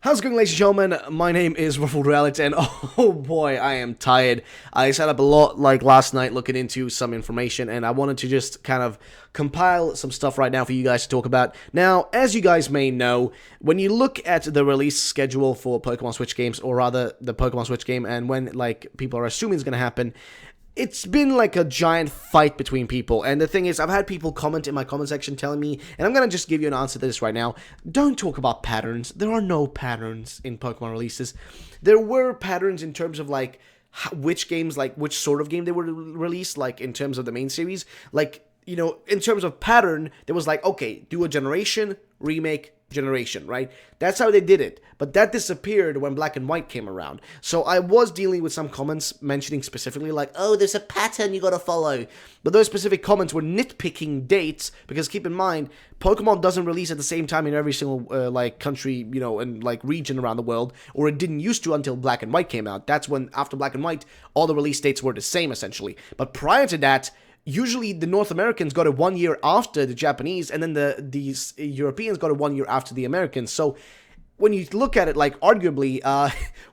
How's it going, ladies and gentlemen? My name is Ruffled Reality, and oh boy, I am tired. I sat up a lot like last night looking into some information, and I wanted to just kind of compile some stuff right now for you guys to talk about. Now, as you guys may know, when you look at the release schedule for Pokemon Switch games, or rather the Pokemon Switch game, and when like people are assuming it's going to happen, it's been like a giant fight between people, and the thing is, I've had people comment in my comment section telling me, and I'm gonna just give you an answer to this right now, don't talk about patterns. There are no patterns in Pokemon releases. There were patterns in terms of like which games, like which sort of game they were released, like in terms of the main series, like, you know, in terms of pattern, there was like, okay, do a generation, remake, generation, right? That's how they did it. But that disappeared when Black and White came around. So I was dealing with some comments mentioning specifically like, oh, there's a pattern you gotta follow. But those specific comments were nitpicking dates, because keep in mind, Pokemon doesn't release at the same time in every single like country, you know, and like region around the world, or it didn't used to until Black and White came out. That's when, after Black and White, all the release dates were the same essentially. But prior to that, usually the North Americans got it 1 year after the Japanese, and then these Europeans got it 1 year after the Americans. So when you look at it, like, arguably,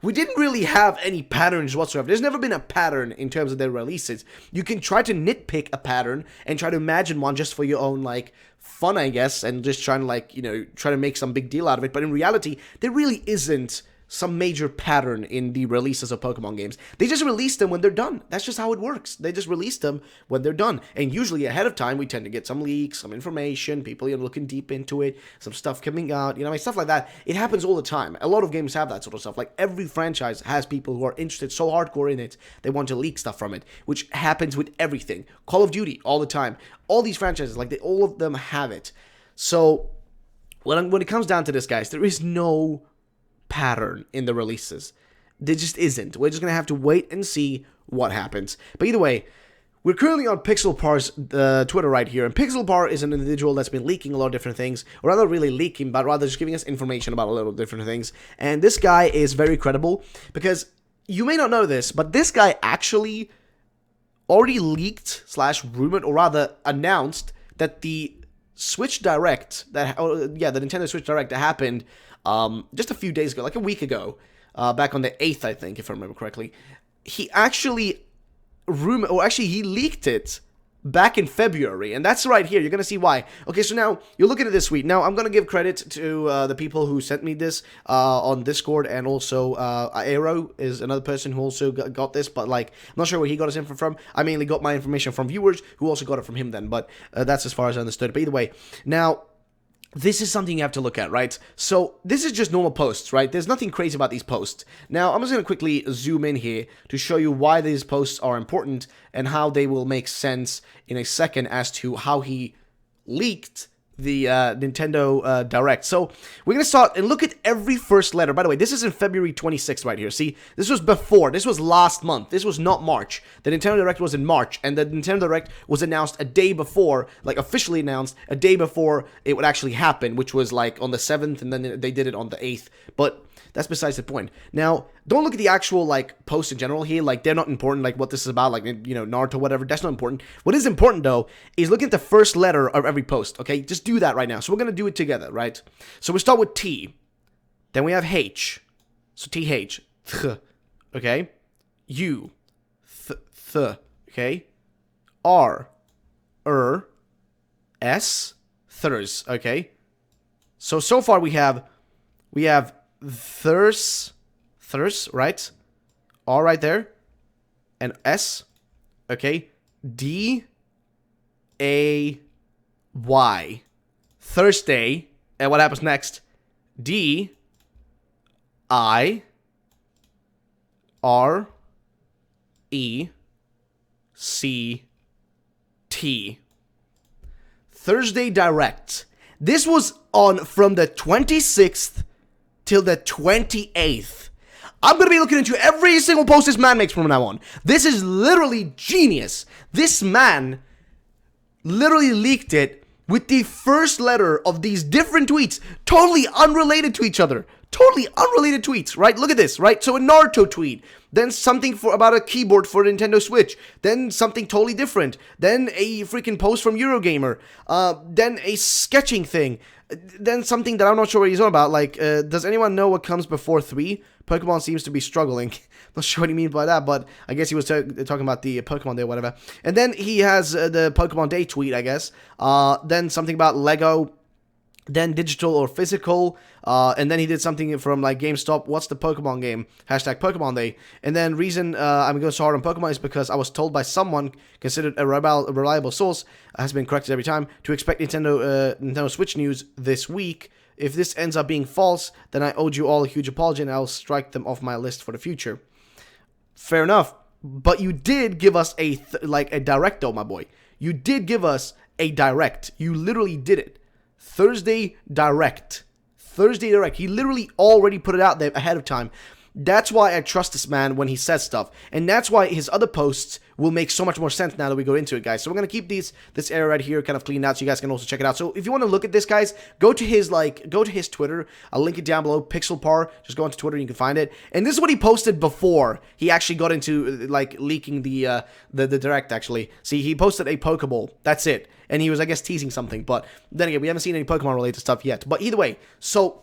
we didn't really have any patterns whatsoever. There's never been a pattern in terms of their releases. You can try to nitpick a pattern and try to imagine one just for your own, like, fun, I guess, and just trying to, like, you know, try to make some big deal out of it. But in reality, there really isn't some major pattern in the releases of Pokemon games. They just release them when they're done. That's just how it works. They just release them when they're done. And usually ahead of time, we tend to get some leaks, some information, people, you know, looking deep into it, some stuff coming out, you know, I mean, stuff like that. It happens all the time. A lot of games have that sort of stuff. Like, every franchise has people who are interested so hardcore in it, they want to leak stuff from it, which happens with everything. Call of Duty, all the time. All these franchises, like, all of them have it. So, when it comes down to this, guys, there is no pattern in the releases. There just isn't. We're just gonna have to wait and see what happens. But either way, we're currently on Pixelpar's Twitter right here, and Pixelpar is an individual that's been leaking a lot of different things, or rather really leaking, but rather just giving us information about a lot of different things. And this guy is very credible, because you may not know this, but this guy actually already leaked / rumored, or rather announced, that the Switch Direct, the Nintendo Switch Direct that happened just a few days ago, like a week ago, back on the 8th, I think, if I remember correctly, he actually he leaked it back in February, and that's right here. You're gonna see why. Okay, so now you're looking at this tweet. Now I'm gonna give credit to the people who sent me this on Discord, and also Aero is another person who also got this, but like, I'm not sure where he got his info from. I mainly got my information from viewers who also got it from him then, but that's as far as I understood. But either way, now, this is something you have to look at, right? So, this is just normal posts, right? There's nothing crazy about these posts. Now, I'm just going to quickly zoom in here to show you why these posts are important and how they will make sense in a second as to how he leaked the Nintendo Direct. So, we're going to start and look at every first letter. By the way, this is in February 26th right here. See, this was before. This was last month. This was not March. The Nintendo Direct was in March, and the Nintendo Direct was announced a day before, like officially announced a day before it would actually happen, which was like on the 7th, and then they did it on the 8th. But that's besides the point. Now, don't look at the actual, like, posts in general here. Like, they're not important, like, what this is about, like, you know, Naruto, whatever. That's not important. What is important, though, is looking at the first letter of every post, okay? Just do that right now. So we're going to do it together, right? So we start with T. Then we have H. So T-H. Th. Okay? U. Th. Okay? R. S. Thurs. Okay? So far we have thurs, right? R right there. And S. Okay. D. A. Y. Thursday. And what happens next? D. I. R. E. C. T. Thursday Direct. This was on from the 26th till the 28th. I'm going to be looking into every single post this man makes from now on. This is literally genius. This man literally leaked it with the first letter of these different tweets, totally unrelated to each other. Totally unrelated tweets, right? Look at this, right? So a Naruto tweet, then something about a keyboard for Nintendo Switch, then something totally different, then a freaking post from Eurogamer, then a sketching thing, Then something that I'm not sure what he's on about, like, does anyone know what comes before 3? Pokemon seems to be struggling. Not sure what he means by that, but I guess he was talking about the Pokemon Day or whatever. And then he has the Pokemon Day tweet, I guess. Then something about Lego, then digital or physical, and then he did something from like GameStop. What's the Pokemon game? Hashtag Pokemon Day. And then reason I'm going so hard on Pokemon is because I was told by someone considered a reliable source, has been corrected every time, to expect Nintendo Switch news this week. If this ends up being false, then I owed you all a huge apology and I'll strike them off my list for the future. Fair enough, but you did give us a direct, though, my boy. You did give us a direct. You literally did it. Thursday Direct. He literally already put it out there ahead of time. That's why I trust this man when he says stuff. And that's why his other posts will make so much more sense now that we go into it, guys. So we're going to keep this area right here kind of cleaned out so you guys can also check it out. So if you want to look at this, guys, go to his Twitter. I'll link it down below, Pixelpar. Just go onto Twitter and you can find it. And this is what he posted before he actually got into, like, leaking the Direct, actually. See, he posted a Pokeball. That's it. And he was, I guess, teasing something. But then again, we haven't seen any Pokemon-related stuff yet. But either way, so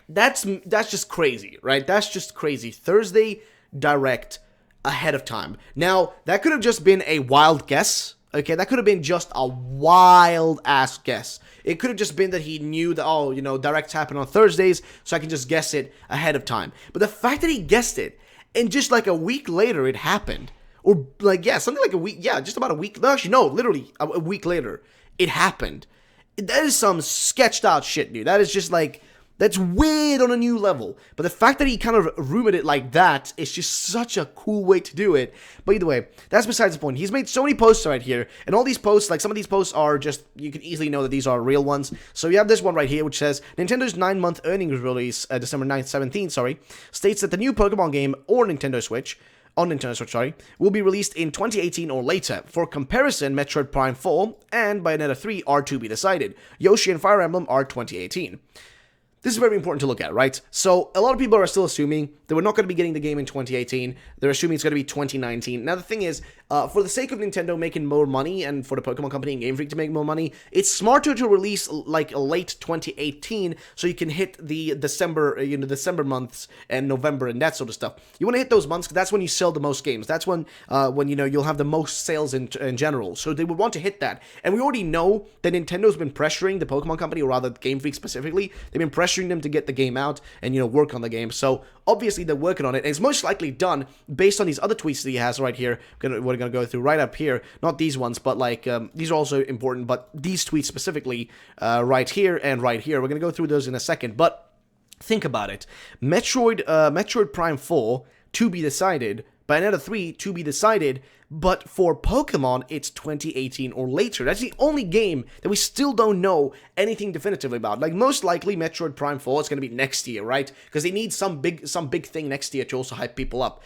that's just crazy, right? That's just crazy. Thursday Direct ahead of time. Now, that could have just been a wild guess. Okay, that could have been just a wild-ass guess. It could have just been that he knew that, oh, you know, Directs happen on Thursdays, so I can just guess it ahead of time. But the fact that he guessed it, and just like a week later it happened, or like, yeah, something like a week, yeah, just about a week, no, actually, no, literally a week later, it happened. That is some sketched out shit, dude. That is just like, that's weird on a new level. But the fact that he kind of rumored it like that is just such a cool way to do it. But either way, that's besides the point. He's made so many posts right here. And all these posts, like some of these posts are just, you can easily know that these are real ones. So you have this one right here, which says, Nintendo's 9-month earnings release, December 9th, 17th, states that the new Pokemon game on Nintendo Switch, will be released in 2018 or later. For comparison, Metroid Prime 4 and Bayonetta 3 are to be decided. Yoshi and Fire Emblem are 2018. This is very important to look at, right? So, a lot of people are still assuming that we're not going to be getting the game in 2018. They're assuming it's going to be 2019. Now, the thing is, for the sake of Nintendo making more money, and for the Pokemon Company and Game Freak to make more money, it's smarter to release, like, late 2018, so you can hit the December months, and November, and that sort of stuff. You want to hit those months, because that's when you sell the most games. That's when you'll have the most sales in general. So, they would want to hit that. And we already know that Nintendo's been pressuring the Pokemon Company, or rather, Game Freak specifically. They've been pressuring them to get the game out and, work on the game. So, obviously, they're working on it. And it's most likely done based on these other tweets that he has right here. We're going to go through right up here. Not these ones, but, like, these are also important. But these tweets specifically, right here and right here. We're going to go through those in a second. But think about it. Metroid Prime 4, to be decided. Bayonetta 3, to be decided. But for Pokemon, it's 2018 or later. That's the only game that we still don't know anything definitively about. Like, most likely, Metroid Prime 4 is going to be next year, right? Because they need some big thing next year to also hype people up.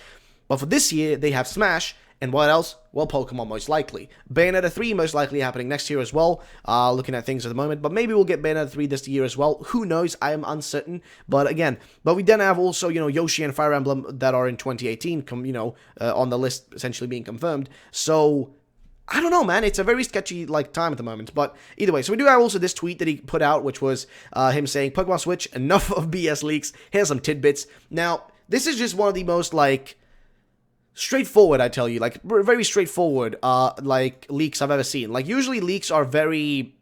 But for this year, they have Smash, and what else? Well, Pokemon, most likely. Bayonetta 3, most likely happening next year as well. Looking at things at the moment. But maybe we'll get Bayonetta 3 this year as well. Who knows? I am uncertain. But again, we then have also, Yoshi and Fire Emblem that are in 2018, on the list essentially being confirmed. So, I don't know, man. It's a very sketchy, time at the moment. But either way, so we do have also this tweet that he put out, which was him saying, Pokemon Switch, enough of BS leaks. Here's some tidbits. Now, this is just one of the most, straightforward, I tell you, very straightforward, leaks I've ever seen. Usually leaks are very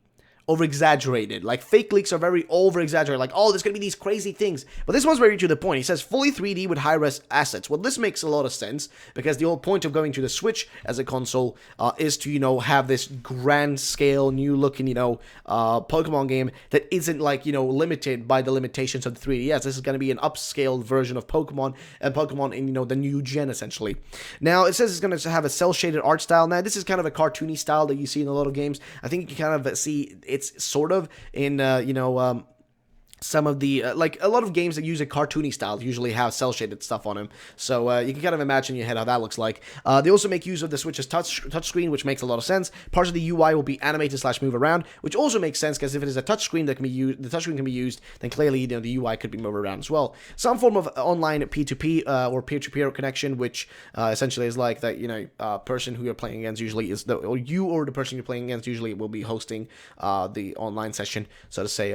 over-exaggerated. Fake leaks are very over-exaggerated. Oh, there's gonna be these crazy things. But this one's very to the point. He says, fully 3D with high-res assets. Well, this makes a lot of sense, because the whole point of going to the Switch as a console is to, have this grand-scale, new-looking, Pokemon game that isn't, limited by the limitations of the 3DS. This is gonna be an upscaled version of Pokemon, and Pokemon in, the new gen, essentially. Now, it says it's gonna have a cel-shaded art style. Now, this is kind of a cartoony style that you see in a lot of games. I think you can kind of see it's sort of in, some of the like a lot of games that use a cartoony style usually have cell shaded stuff on them, so you can kind of imagine in your head how that looks like. They also make use of the Switch's touchscreen, which makes a lot of sense. Parts of the UI will be animated / move around, which also makes sense because if it is a touchscreen that can be used, the touchscreen can be used, then clearly the UI could be moved around as well. Some form of online P2P or peer-to-peer connection, which essentially is like that person who you're playing against usually is or the person you're playing against usually will be hosting the online session, so to say,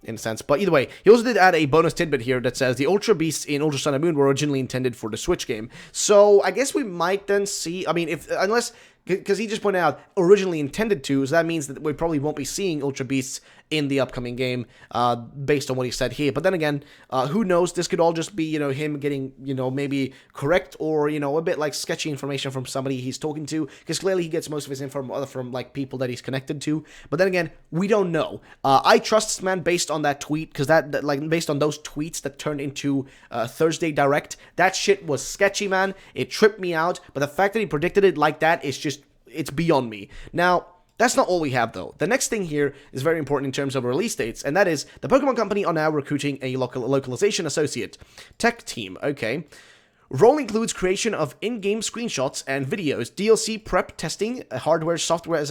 in a sense. But either way, he also did add a bonus tidbit here that says the Ultra Beasts in Ultra Sun and Moon were originally intended for the Switch game. So I guess we might then see, I mean, unless, because he just pointed out originally intended to, so that means that we probably won't be seeing Ultra Beasts in the upcoming game, based on what he said here. But then again, who knows? This could all just be, him getting, maybe correct or, a bit like sketchy information from somebody he's talking to, because clearly he gets most of his info from like people that he's connected to. But then again, we don't know. I trust this man based on that tweet, because that like based on those tweets that turned into Thursday Direct, that shit was sketchy, man. It tripped me out. But the fact that he predicted it like that is just, it's beyond me. Now, that's not all we have, though. The next thing here is very important in terms of release dates, and that is the Pokemon Company are now recruiting a localization associate. Tech team, okay. Role includes creation of in-game screenshots and videos, DLC prep testing, hardware, software,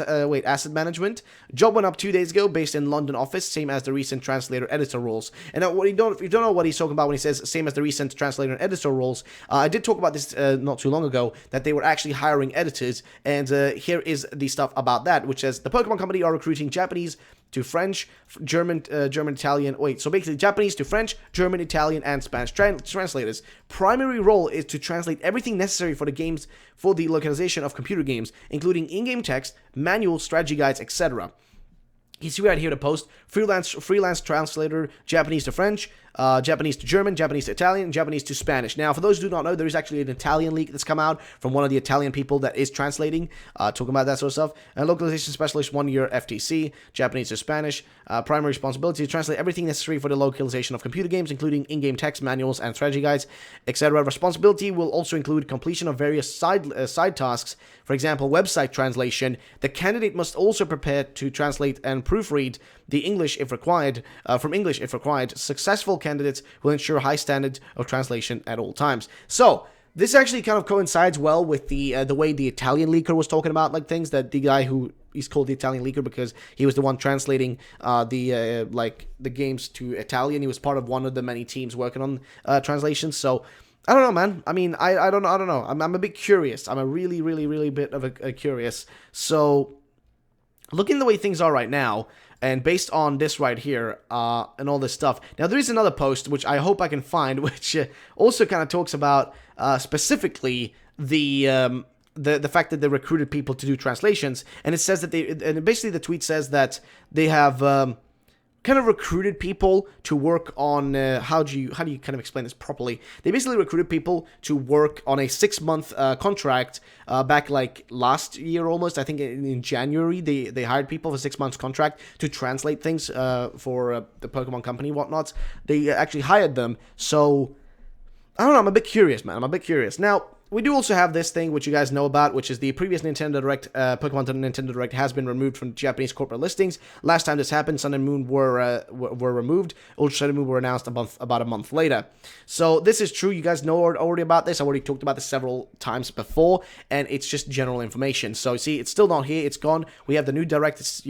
asset management. Job went up 2 days ago, based in London office, same as the recent translator editor roles. And now, if you don't know what he's talking about when he says same as the recent translator and editor roles, I did talk about this not too long ago, that they were actually hiring editors, and here is the stuff about that, which says the Pokemon Company are recruiting Japanese to French, German, Italian, so basically Japanese to French, German, Italian, and Spanish translators. Primary role is to translate everything necessary for the games, for the localization of computer games, including in-game text, manuals, strategy guides, etc. You see right here the post, freelance translator, Japanese to French, Japanese to German, Japanese to Italian, Japanese to Spanish. Now, for those who do not know, there is actually an Italian leak that's come out from one of the Italian people that is translating, talking about that sort of stuff. Localization specialist, 1 year FTC, Japanese to Spanish. Primary responsibility to translate everything necessary for the localization of computer games, including in-game text, manuals, and strategy guides, etc. Responsibility will also include completion of various side tasks. For example, website translation. The candidate must also prepare to translate and proofread the English if required, from English if required. Successful candidates will ensure high standards of translation at all times. So this actually kind of coincides well with the way the Italian leaker was talking about like things, that the guy who he's called the Italian leaker because he was the one translating the games to Italian. He was part of one of the many teams working on translations. So I don't know, man. I mean, I don't know. I'm a bit curious. I'm a really bit of a curious. So looking the way things are right now, and based on this right here, and all this stuff. Now, there is another post, which I hope I can find, which also kind of talks about specifically the fact that they recruited people to do translations. And it says that and basically the tweet says that they have kind of recruited people to work on, how do you kind of explain this properly? They basically recruited people to work on a 6-month contract back like last year almost. I think in January they hired people for 6 months contract to translate things for the Pokemon Company and whatnot. They actually hired them. So I don't know, I'm a bit curious, man. I'm a bit curious. Now, we do also have this thing, which you guys know about, which is the previous Nintendo Direct, Pokemon Nintendo Direct has been removed from Japanese corporate listings. Last time this happened, Sun and Moon were removed. Ultra Sun and Moon were announced about a month later. So this is true. You guys know already about this. I already talked about this several times before, and it's just general information. So see, it's still not here. It's gone. We have the new Direct. It's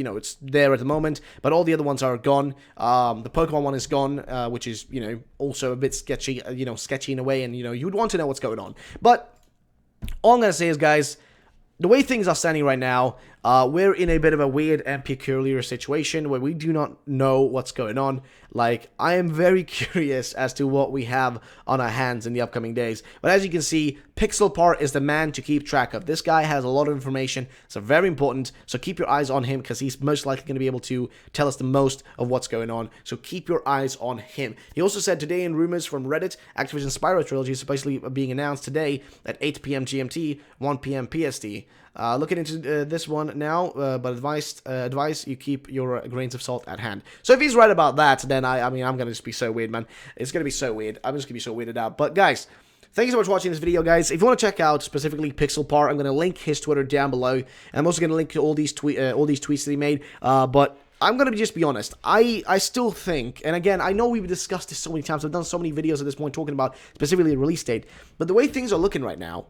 there at the moment, but all the other ones are gone. The Pokemon one is gone, which is also a bit sketchy. Sketchy in a way, and you would want to know what's going on, but all I'm going to say is, guys, the way things are standing right now, we're in a bit of a weird and peculiar situation where we do not know what's going on. Like, I am very curious as to what we have on our hands in the upcoming days. But as you can see, Pixelpar is the man to keep track of. This guy has a lot of information, so very important. So keep your eyes on him, because he's most likely going to be able to tell us the most of what's going on. So keep your eyes on him. He also said today in rumors from Reddit, Activision Spyro Trilogy is supposedly being announced today at 8 p.m. GMT, 1 p.m. PST. Looking into this one now, but advice you keep your grains of salt at hand. So if he's right about that, then I mean, I'm gonna just be so weird, man. It's gonna be so weird. I'm just gonna be so weirded out. But guys, thank you so much for watching this video, guys. If you want to check out specifically Pixelpar, I'm gonna link his Twitter down below, and I'm also gonna link to all these tweets that he made. But I'm gonna just be honest. I still think, and again, I know we've discussed this so many times. I've done so many videos at this point talking about specifically the release date. But the way things are looking right now,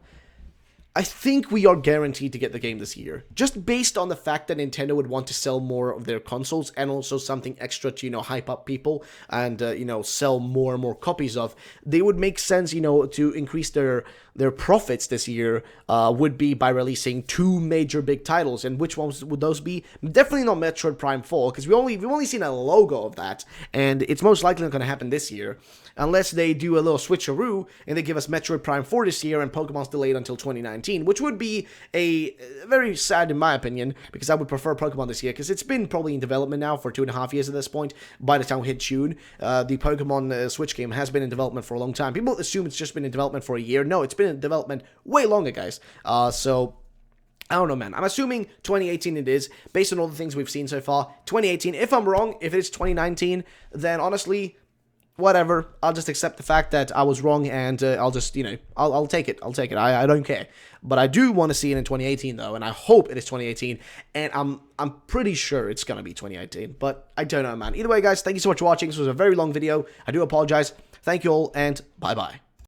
I think we are guaranteed to get the game this year, just based on the fact that Nintendo would want to sell more of their consoles and also something extra to, hype up people and, sell more and more copies of. They would make sense, to increase their profits this year, would be by releasing 2 major big titles. And which ones would those be? Definitely not Metroid Prime 4, because we've only seen a logo of that, and it's most likely not going to happen this year, unless they do a little switcheroo and they give us Metroid Prime 4 this year and Pokemon's delayed until 2019, which would be a very sad in my opinion, because I would prefer Pokemon this year, because it's been probably in development now for 2.5 years at this point. By the time we hit June, the Pokemon Switch game has been in development for a long time. People assume it's just been in development for a year. No, it's been in development way longer, guys. So I don't know, man. I'm assuming 2018 it is, based on all the things we've seen so far. 2018. If I'm wrong, if it's 2019, then honestly, whatever. I'll just accept the fact that I was wrong, and I'll just, I'll take it. I'll take it. I don't care. But I do want to see it in 2018, though, and I hope it is 2018, and I'm pretty sure it's going to be 2018, but I don't know, man. Either way, guys, thank you so much for watching. This was a very long video. I do apologize. Thank you all, and bye-bye.